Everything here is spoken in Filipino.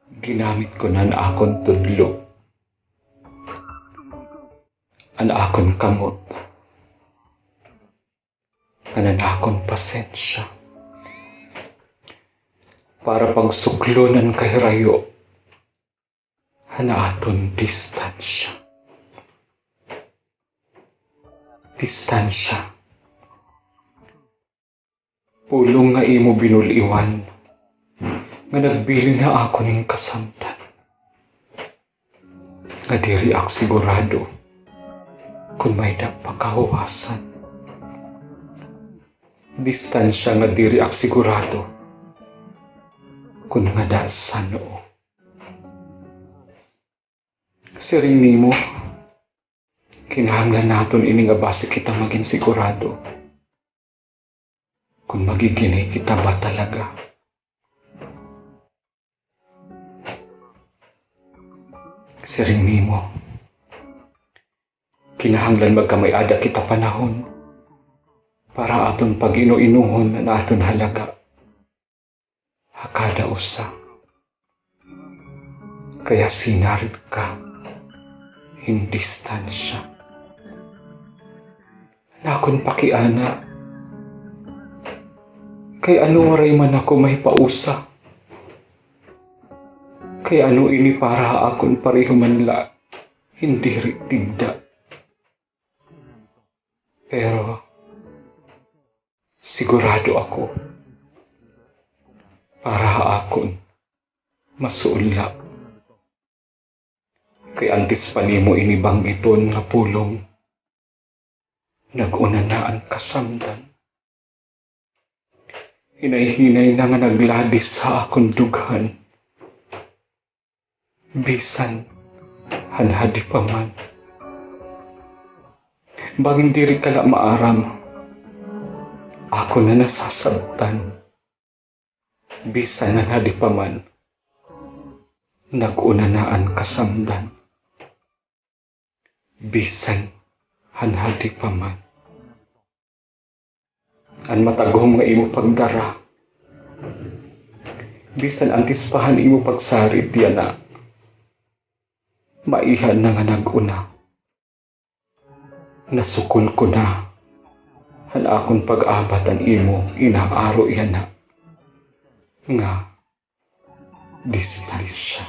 Ginamit ko na akon tudlo, an akon kamot, kanan akon pasensya, para pagsuklonan kahirayo, aton distansya. Distansya. Pulong nga imo binuliwan, nga nagbili na ako ning kasamtan. Nga diri ak sigurado, kung may pagkahuwasan. Distansya nga diri ak sigurado, kung nga dasan o. Siring nimo, kinahanglan naton ini nga base kita maging sigurado. Kung magigini kita ba talaga? Siring nimo, kinahanglan magkamay-ada kita panahon para aton pag-ino-inuhon na aton halaga. Hakada usa. Kaya sinarid ka, hindi distansya. Nakon pakiana, kay ano waray man ako may pausa. Kay ano ini para akon pareho man la, hindi tigda. Pero, sigurado ako, para akon masuula. Kay antes pa nimo ini banggiton nga pulong, nag-una na ang kasamdan. Hinay-hinay na nga nagladis sa akong dughan. Bisan, hanhadi pa man. Bangin diri kala maaram, ako na nasasabtan. Bisan hanhadi pa man, nag-una na ang kasamdan. Bisan, hanhadi pa man. An matagom nga imo pagdara. Bisan antispahan imo pagsarit diyan na. Maihan na nga nag-una. Nasukol ko na. Han akong pag-abatan imo, inaaro yan na. Nga, distansya.